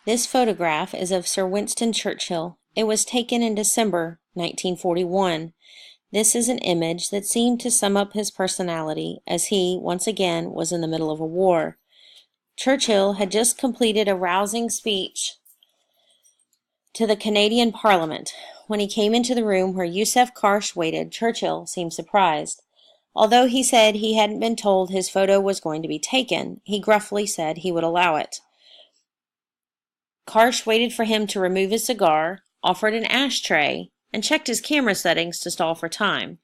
This photograph is of Sir Winston Churchill. It was taken in December 1941. This is an image that seemed to sum up his personality as he, once again, was in the middle of a war. Churchill had just completed a rousing speech to the Canadian Parliament. When he came into the room where Yousef Karsh waited, Churchill seemed surprised. Although he said he hadn't been told his photo was going to be taken, he gruffly said he would allow it. Karsh waited for him to remove his cigar, offered an ashtray, and checked his camera settings to stall for time,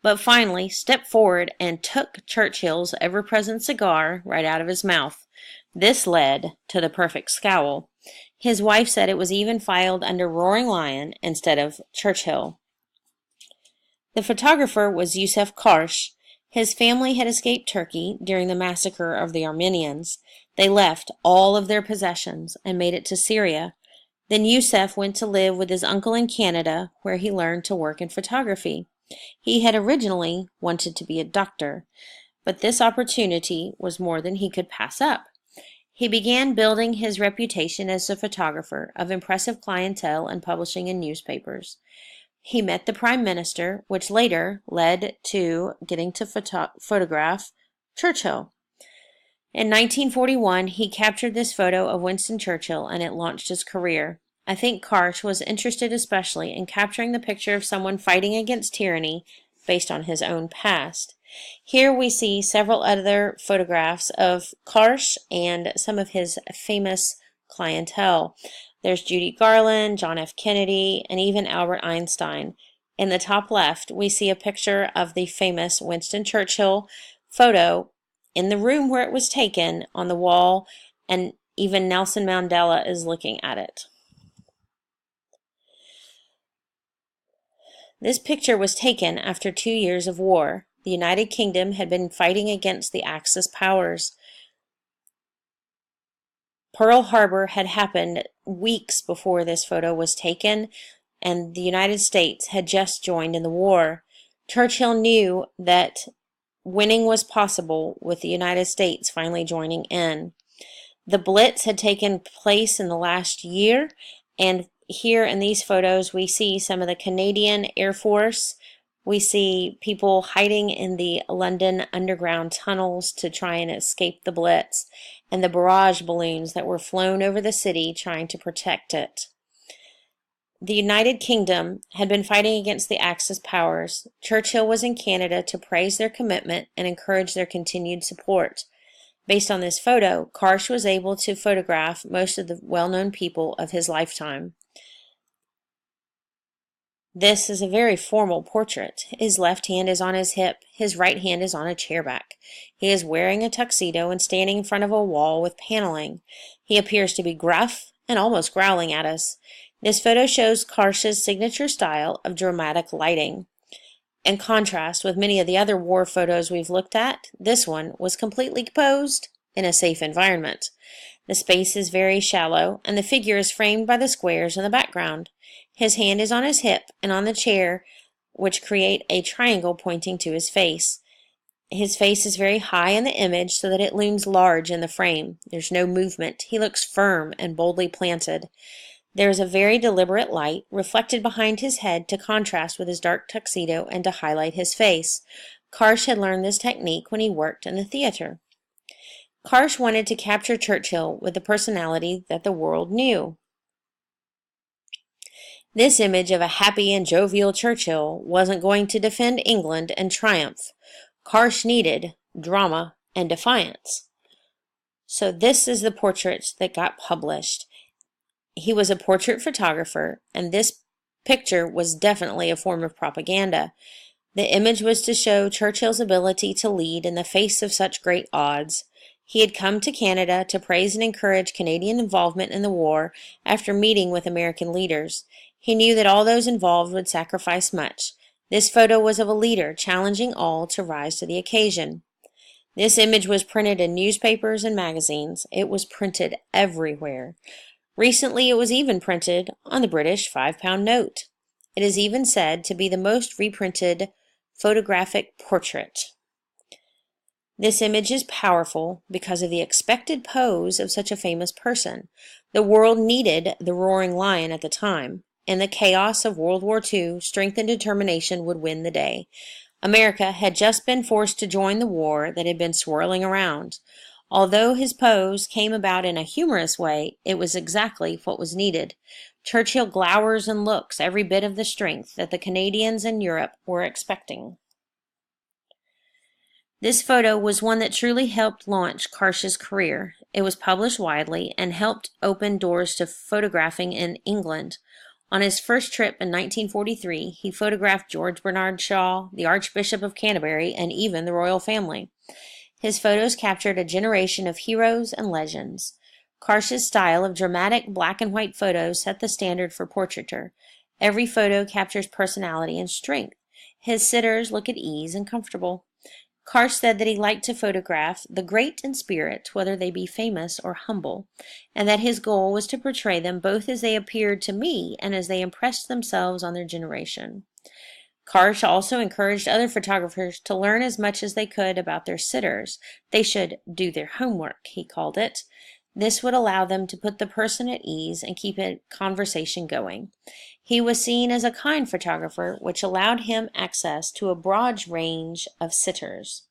but finally stepped forward and took Churchill's ever-present cigar right out of his mouth. This led to the perfect scowl. His wife said it was even filed under Roaring Lion instead of Churchill. The photographer was Yousef Karsh. His family had escaped Turkey during the massacre of the Armenians. They left all of their possessions and made it to Syria. Then Yousef went to live with his uncle in Canada, where he learned to work in photography. He had originally wanted to be a doctor, but this opportunity was more than he could pass up. He began building his reputation as a photographer of impressive clientele and publishing in newspapers. He met the Prime Minister, which later led to getting to photograph Churchill. In 1941, he captured this photo of Winston Churchill, and it launched his career. I think Karsh was interested especially in capturing the picture of someone fighting against tyranny based on his own past. Here we see several other photographs of Karsh and some of his famous clientele. There's Judy Garland, John F. Kennedy, and even Albert Einstein. In the top left, we see a picture of the famous Winston Churchill photo in the room where it was taken on the wall, and even Nelson Mandela is looking at it. This picture was taken after 2 years of war. The United Kingdom had been fighting against the Axis powers. Pearl Harbor had happened weeks before this photo was taken, and the United States had just joined in the war. Churchill knew that winning was possible with the United States finally joining in. The Blitz had taken place in the last year, and here in these photos we see some of the Canadian Air Force. We see people hiding in the London underground tunnels to try and escape the Blitz, and the barrage balloons that were flown over the city trying to protect it. The United Kingdom had been fighting against the Axis powers. Churchill was in Canada to praise their commitment and encourage their continued support. Based on this photo, Karsh was able to photograph most of the well-known people of his lifetime. This is a very formal portrait. His left hand is on his hip. His right hand is on a chairback. He is wearing a tuxedo and standing in front of a wall with paneling. He appears to be gruff and almost growling at us. This photo shows Karsh's signature style of dramatic lighting. In contrast with many of the other war photos we've looked at, this one was completely posed in a safe environment. The space is very shallow, and the figure is framed by the squares in the background. His hand is on his hip and on the chair, which create a triangle pointing to his face. His face is very high in the image so that it looms large in the frame. There's no movement. He looks firm and boldly planted. There is a very deliberate light reflected behind his head to contrast with his dark tuxedo and to highlight his face. Karsh had learned this technique when he worked in the theater. Karsh wanted to capture Churchill with the personality that the world knew. This image of a happy and jovial Churchill wasn't going to defend England and triumph. Karsh needed drama and defiance. So this is the portrait that got published. He was a portrait photographer, and this picture was definitely a form of propaganda. The image was to show Churchill's ability to lead in the face of such great odds. He had come to Canada to praise and encourage Canadian involvement in the war after meeting with American leaders. He knew that all those involved would sacrifice much. This photo was of a leader challenging all to rise to the occasion. This image was printed in newspapers and magazines. It was printed everywhere. Recently, it was even printed on the British £5 note. It is even said to be the most reprinted photographic portrait. This image is powerful because of the expected pose of such a famous person. The world needed the roaring lion at the time. In the chaos of World War II, strength and determination would win the day. America had just been forced to join the war that had been swirling around. Although his pose came about in a humorous way, it was exactly what was needed. Churchill glowers and looks every bit of the strength that the Canadians in Europe were expecting. This photo was one that truly helped launch Karsh's career. It was published widely and helped open doors to photographing in England. On his first trip in 1943, he photographed George Bernard Shaw, the Archbishop of Canterbury, and even the royal family. His photos captured a generation of heroes and legends. Karsh's style of dramatic black and white photos set the standard for portraiture. Every photo captures personality and strength. His sitters look at ease and comfortable. Karsh said that he liked to photograph the great in spirit, whether they be famous or humble, and that his goal was to portray them both as they appeared to me and as they impressed themselves on their generation. Karsh also encouraged other photographers to learn as much as they could about their sitters. They should do their homework, he called it. This would allow them to put the person at ease and keep a conversation going. He was seen as a kind photographer, which allowed him access to a broad range of sitters.